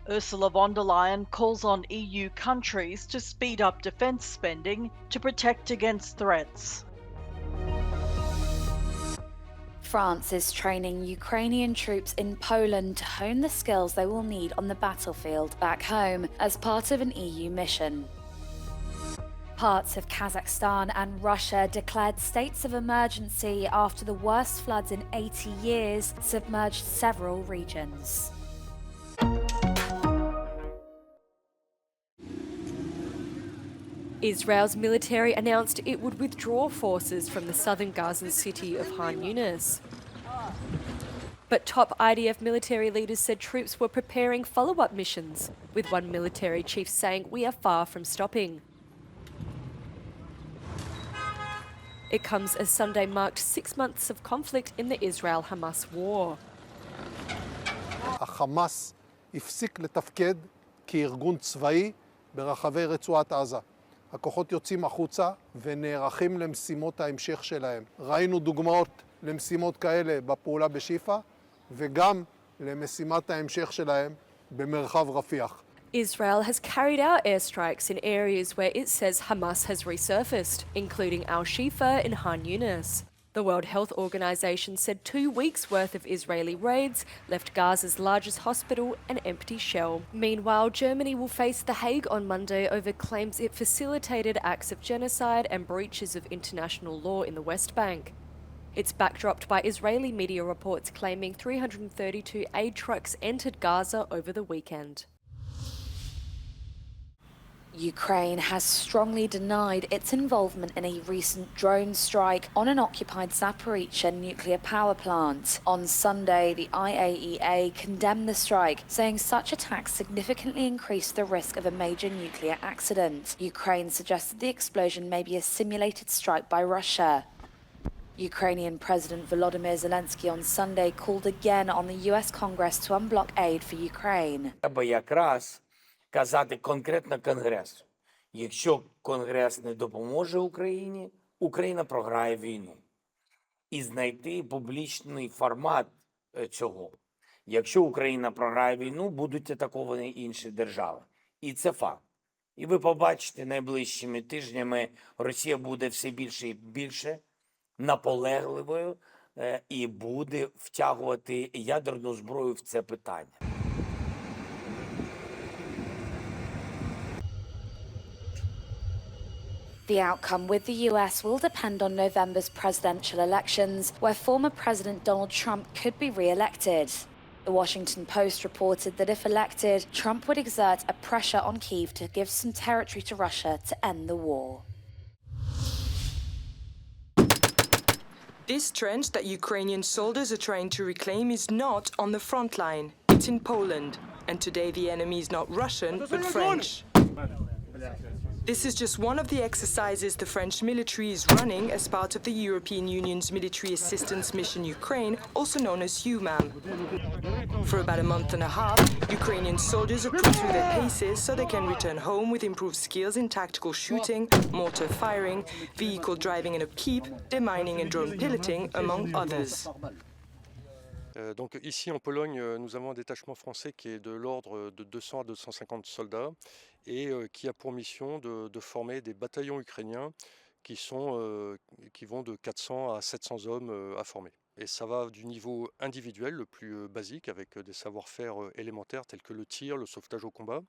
Ursula von der Leyen calls on EU countries to speed up defence spending to protect against threats. France is training Ukrainian troops in Poland to hone the skills they will need on the battlefield back home as part of an EU mission. Parts of Kazakhstan and Russia declared states of emergency after the worst floods in 80 years submerged several regions. Israel's military announced it would withdraw forces from the southern Gazan city of Khan Yunis. But top IDF military leaders said troops were preparing follow-up missions, with one military chief saying, "We are far from stopping." It comes as Sunday marked 6 months of conflict in the Israel-Hamas war. החמאס הפסיק לתפקד כארגון צבאי ברחבי רצועת עזה. הכוחות יוצאים החוצה ונערכים למשימות ההמשך שלהם. ראינו דוגמאות למשימות כאלה בפעולה בשיפה, וגם למשימת ההמשך שלהם במרחב רפיח. Israel has carried out airstrikes in areas where it says Hamas has resurfaced, including Al-Shifa in Khan Yunis. The World Health Organization said 2 weeks' worth of Israeli raids left Gaza's largest hospital an empty shell. Meanwhile, Germany will face The Hague on Monday over claims it facilitated acts of genocide and breaches of international law in the West Bank. It's backdropped by Israeli media reports claiming 332 aid trucks entered Gaza over the weekend. Ukraine has strongly denied its involvement in a recent drone strike on an occupied Zaporizhzhia nuclear power plant. On Sunday, the IAEA condemned the strike, saying such attacks significantly increase the risk of a major nuclear accident. Ukraine suggested the explosion may be a simulated strike by Russia. Ukrainian President Volodymyr Zelensky on Sunday called again on the US Congress to unblock aid for Ukraine. Казати конкретно Конгресу. Якщо Конгрес не допоможе Україні, Україна програє війну. І знайти публічний формат цього. Якщо Україна програє війну, будуть атаковані інші держави. І це факт. І ви побачите, найближчими тижнями Росія буде все більше і більше наполегливою і буде втягувати ядерну зброю в це питання. The outcome with the US will depend on November's presidential elections, where former President Donald Trump could be re-elected. The Washington Post reported that if elected, Trump would exert a pressure on Kyiv to give some territory to Russia to end the war. This trench that Ukrainian soldiers are trying to reclaim is not on the front line. It's in Poland. And today the enemy is not Russian, but French. This is just one of the exercises the French military is running as part of the European Union's Military Assistance Mission Ukraine, also known as EUMAM. For about a month and a half, Ukrainian soldiers are put through their paces so they can return home with improved skills in tactical shooting, mortar firing, vehicle driving and upkeep, demining and drone piloting, among others. Donc ici en Pologne, nous avons un détachement français qui est de l'ordre de 200 à 250 soldats et qui a pour mission de former des bataillons ukrainiens qui vont de 400 à 700 hommes à former. Et ça va du niveau individuel, le plus basique, avec des savoir-faire élémentaires tels que le tir, le sauvetage au combat,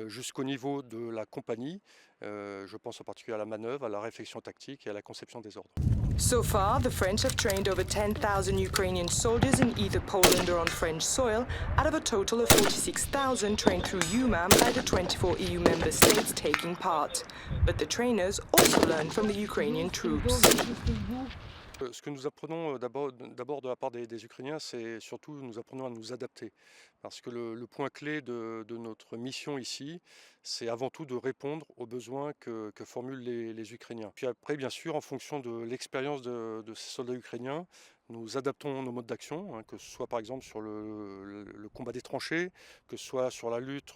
jusqu'au niveau de la compagnie. Je pense en particulier à la manœuvre, à la réflexion tactique et à la conception des ordres. So far, the French have trained over 10,000 Ukrainian soldiers in either Poland or on French soil, out of a total of 46,000 trained through EUMAM by the 24 EU member states taking part. But the trainers also learn from the Ukrainian troops. Ce que nous apprenons d'abord de la part des Ukrainiens, c'est surtout nous apprenons à nous adapter. Parce que le point clé de notre mission ici, c'est avant tout de répondre aux besoins que formulent les Ukrainiens. Puis après, bien sûr, en fonction de l'expérience de ces soldats ukrainiens, nous adaptons nos modes d'action, que ce soit par exemple sur le combat des tranchées, que ce soit sur la lutte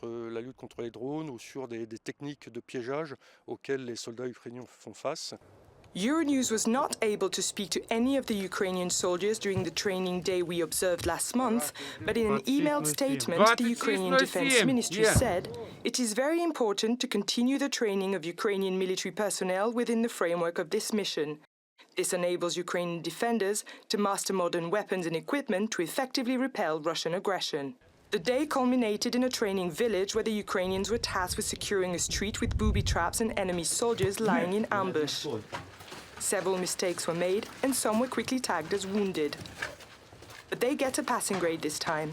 contre les drones ou sur des techniques de piégeage auxquelles les soldats ukrainiens font face. Euronews was not able to speak to any of the Ukrainian soldiers during the training day we observed last month, but in an emailed statement, the Ukrainian Defense Ministry said it is very important to continue the training of Ukrainian military personnel within the framework of this mission. This enables Ukrainian defenders to master modern weapons and equipment to effectively repel Russian aggression. The day culminated in a training village where the Ukrainians were tasked with securing a street with booby traps and enemy soldiers lying in ambush. Several mistakes were made and some were quickly tagged as wounded. But they get a passing grade this time.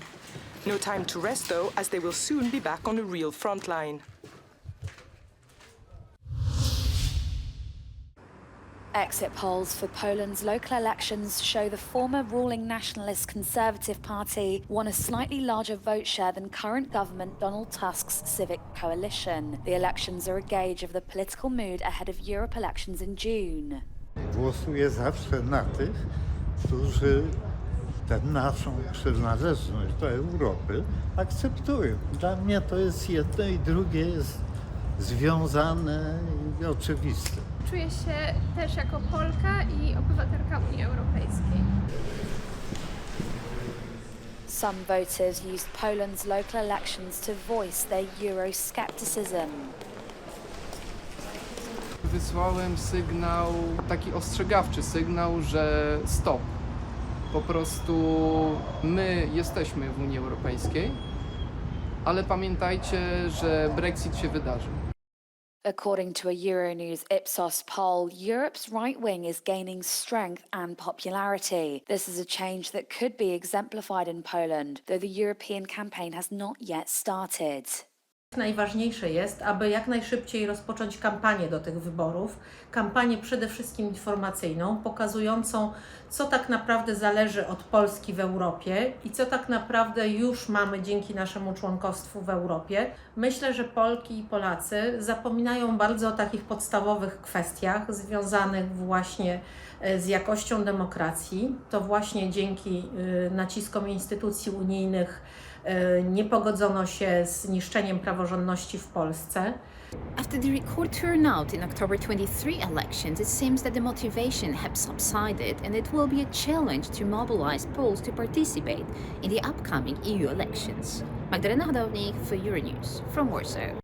No time to rest though, as they will soon be back on the real front line. Exit polls for Poland's local elections show the former ruling Nationalist Conservative Party won a slightly larger vote share than current government Donald Tusk's Civic Coalition. The elections are a gauge of the political mood ahead of Europe elections in June. Głosuję zawsze na tych, którzy tę naszą przynależność do Europy akceptują. Dla mnie to jest jedno i drugie jest związane i oczywiste. Czuję się też jako Polka i obywatelka Unii Europejskiej. Some voters used Poland's local elections to voice their Euroscepticism. Wysłałem sygnał, taki ostrzegawczy sygnał, że stop. Po prostu my jesteśmy w Unii Europejskiej, ale pamiętajcie, że Brexit się wydarzy. According to a Euronews Ipsos poll, Europe's right wing is gaining strength and popularity. This is a change that could be exemplified in Poland, though the European campaign has not yet started. Najważniejsze jest, aby jak najszybciej rozpocząć kampanię do tych wyborów, kampanię przede wszystkim informacyjną, pokazującą, co tak naprawdę zależy od Polski w Europie i co tak naprawdę już mamy dzięki naszemu członkostwu w Europie. Myślę, że Polki i Polacy zapominają bardzo o takich podstawowych kwestiach związanych właśnie z jakością demokracji. To właśnie dzięki naciskom instytucji unijnych nie pogodzono się z niszczeniem praworządności w Polsce. After the record turnout in October 23 elections, it seems that the motivation has subsided and it will be a challenge to mobilize Poles to participate in the upcoming EU elections. Magdalena Hodownik for Euronews from Warsaw.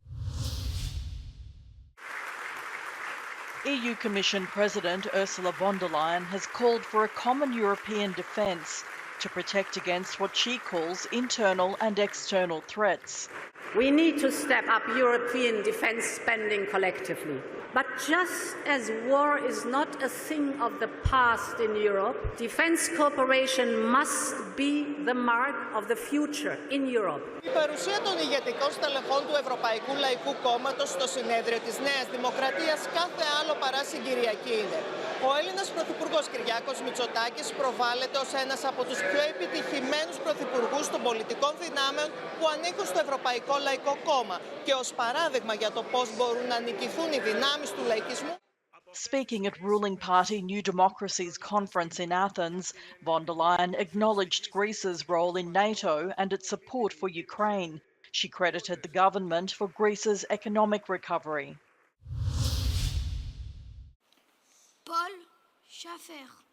EU Commission President Ursula von der Leyen has called for a common European defence to protect against what she calls internal and external threats. We need to step up European defence spending collectively. But just as war is not a thing of the past in Europe, defence cooperation must be the mark of the future in Europe. Η παρουσία των ηγετικών στελεχών του Ευρωπαϊκού Λαϊκού Κόμματος στο συνέδριο της Νέας Δημοκρατίας κάθε άλλο παρά συγκυριακή είναι. Ο Έλληνας Πρωθυπουργός Κυριάκος Μητσοτάκης προβάλλεται ως ένας από τους πιο επιτυχημένους πρωθυπουργούς των πολιτικών δυνάμεων που ανήκουν στο Ευρωπαϊκό Λαϊκό Κόμμα και ως παράδειγμα για το πώς μπορούν να νικηθούν οι δυνάμεις του λαϊκισμού. Speaking at ruling party New Democracy's conference in Athens, von der Leyen acknowledged Greece's role in NATO and its support for Ukraine. She credited the government for Greece's economic recovery.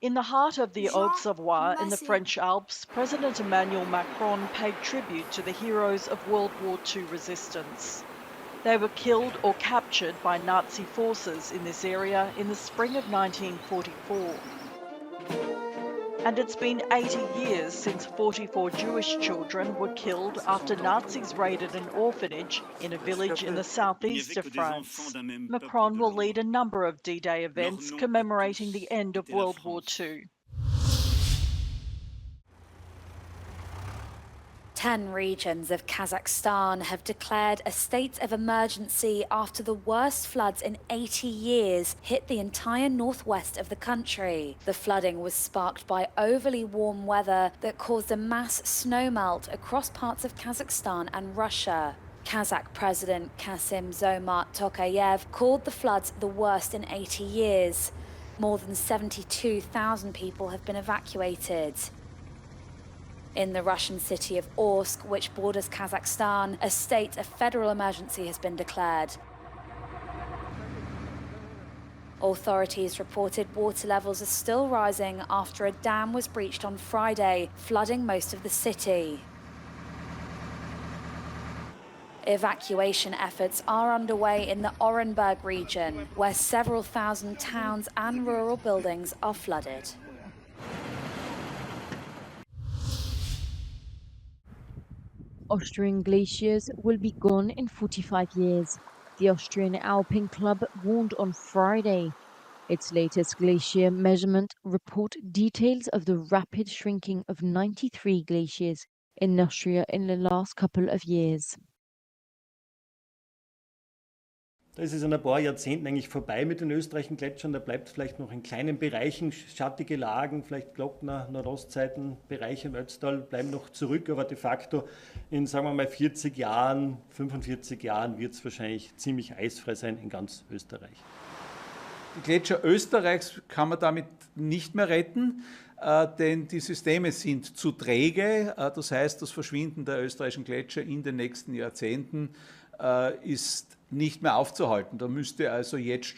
In the heart of the Haute-Savoie in the French Alps, President Emmanuel Macron paid tribute to the heroes of World War II resistance. They were killed or captured by Nazi forces in this area in the spring of 1944. And it's been 80 years since 44 Jewish children were killed after Nazis raided an orphanage in a village in the southeast of France. Macron will lead a number of D-Day events commemorating the end of World War II. 10 regions of Kazakhstan have declared a state of emergency after the worst floods in 80 years hit the entire northwest of the country. The flooding was sparked by overly warm weather that caused a mass snowmelt across parts of Kazakhstan and Russia. Kazakh President Kassym-Jomart Tokayev called the floods the worst in 80 years. More than 72,000 people have been evacuated. In the Russian city of Orsk, which borders Kazakhstan, a state of federal emergency has been declared. Authorities reported water levels are still rising after a dam was breached on Friday, flooding most of the city. Evacuation efforts are underway in the Orenburg region, where several thousand towns and rural buildings are flooded. Austrian glaciers will be gone in 45 years. The Austrian Alpine Club warned on Friday. Its latest glacier measurement report details of the rapid shrinking of 93 glaciers in Austria in the last couple of years. Da ist es in ein paar Jahrzehnten eigentlich vorbei mit den österreichischen Gletschern. Da bleibt vielleicht noch in kleinen Bereichen schattige Lagen, vielleicht Glockner, Nordostseiten, Bereiche im Ötztal bleiben noch zurück. Aber de facto in, sagen wir mal, 40 Jahren, 45 Jahren wird es wahrscheinlich ziemlich eisfrei sein in ganz Österreich. Die Gletscher Österreichs kann man damit nicht mehr retten, denn die Systeme sind zu träge. Das heißt, das Verschwinden der österreichischen Gletscher in den nächsten Jahrzehnten ist nicht mehr aufzuhalten. Da müssten jetzt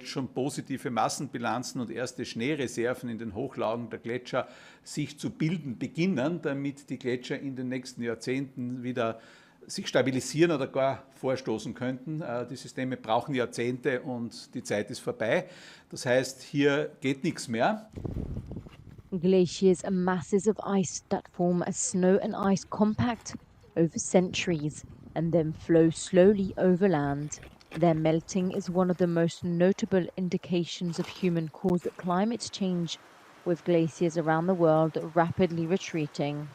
schon positive Massenbilanzen und erste Schneereserven in den Hochlagen der Gletscher sich zu bilden beginnen, damit die Gletscher in den nächsten Jahrzehnten wieder sich stabilisieren oder gar vorstoßen könnten. Die Systeme brauchen Jahrzehnte und die Zeit ist vorbei. Das heißt, hier geht nichts mehr. Glaciers are masses of ice that form a snow and ice compact over centuries and then flow slowly over land. Their melting is one of the most notable indications of human-caused climate change, with glaciers around the world rapidly retreating.